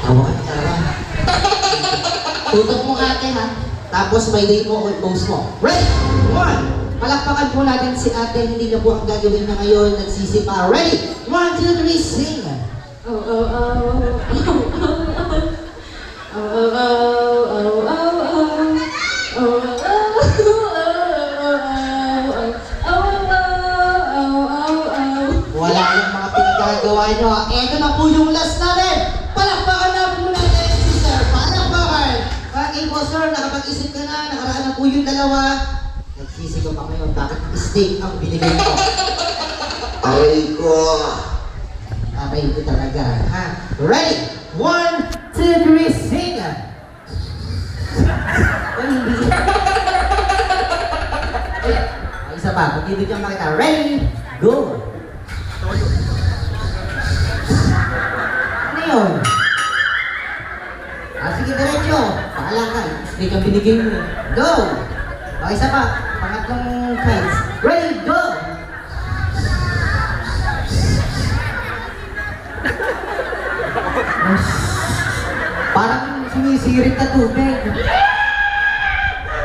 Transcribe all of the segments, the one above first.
Hawakan ka naman. Tutok mo ate ha. Tapos may day mo o post mo. Ready? One. Palakpakan po natin si ate. Hindi na po ang gagawin na ngayon. Nagsisipa. Ready? 1, 2, 3, sing! Oh, oh, oh, oh, oh, oh, oh, oh, oh, oh, Wala yung mga pinagagawa nyo. Ito na po yung last natin. Palakpakan na po natin si Sir. Palakpakan. Bakit po sir, nakapag-isip ka na, nakaraan na po yung dalawa. Nagsisigaw pa ngayon, bakit steak ang binigay ko? Aray ko! Aray ko talaga, ha? Ready? 1, 2, 3, sing! Ay, hindi. Ay, isa pa, magbibigyan pa kita. Ready? Go! Ano yun? Sige, diretso. Paala ka. Steak ang binigay mo. Go! O, isa pa. Pangatlong chance. Ready, go! Parang sumisirit na tubig.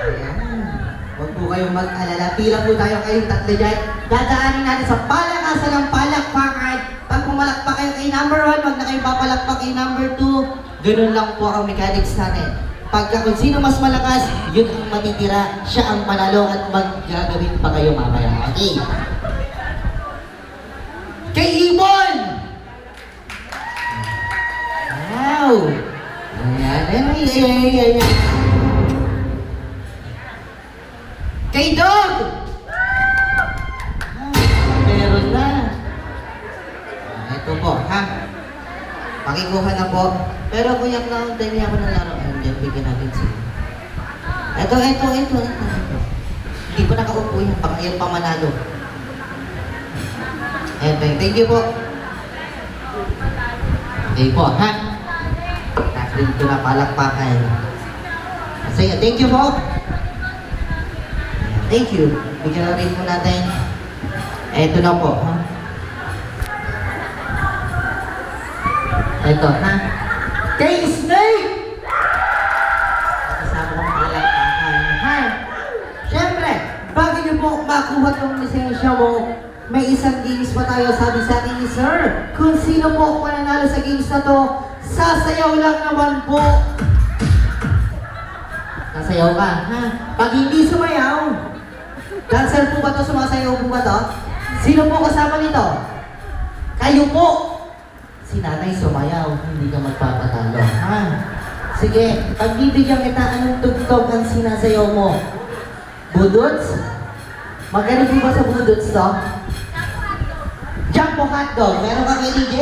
Ayan. Huwag po kayong mag-alala. Pila po tayo kayong tatlo dyan. Dadaanin natin sa palakasan ng palakpakan. Pag pumalakpak kayo kay number 1, huwag na kayo papalakpak kay number 2. Ganun lang po ang mechanics natin. Pagka kung sino mas malakas, yun ang matitira. Siya ang panalo at maggagawin pa kayo mamaya. Okay? Kay Ibon! Wow! Ayan, ayan. Kay Dog! Meron na. Ito po, ha? Pakikuha na po. Pero kung yung lang, dahil ako ng laro, ayun, dyan, bigyan natin siya. Ito. Hindi po nakaupo yan, pang ayaw pa manalo. Thank you po. Okay po, ha? Nakrin ko na palakpakan. Masaya, thank you po. Thank you. Bigyan na rin po natin. Ito na po, ha? Ito, ha? Kay Snake! Kasama kong palakpakan, ha? Siyempre, bago niyo po makuha itong lisensya mo, may isang games pa tayo, sabi sa akin ni Sir. Kung sino po mananalo sa games na to, sasayaw lang naman po. Sasayaw ka, ha? Pag hindi sumayaw, dancer po ba to? Sumasayaw po ba to? Sino po kasama nito? Kayo po! Si nanay sumayaw, hindi ka magpapatalo, ha? Sige, pagbibigyan kita, anong tugtog ang sinasayaw mo? Budots? Magaling po ba sa budots to? Jump o hotdog, meron ka kay DJ.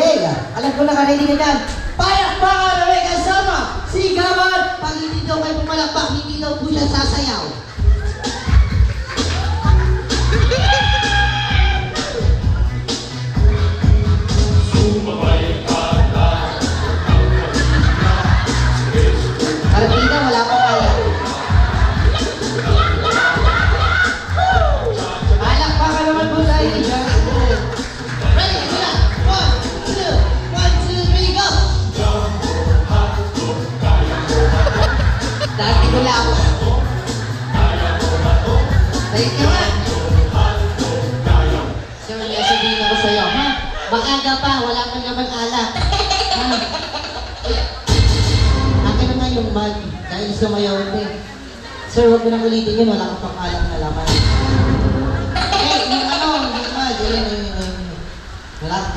Alam ko naka-ready ka dyan. Palakpakan na may kasama! Sigawan! Pag hindi daw kayo pumalakpak, hindi daw po siya sasayaw. Partida, wala pa kaya. Palakpakan naman po tayo ni John. Ready, go na! 1, 2, 3, go! Dati ko lang. Thank you, ha? Sir, may sabihin ako sa'yo, ha? Maaga pa, wala pa naman alak. Ha? Akin na nga yung bag, dahil sumayaw din. Sir, huwag mo nang ulitin yun, wala kang pang-alam na laman. Eh, yung bag, yun. Wala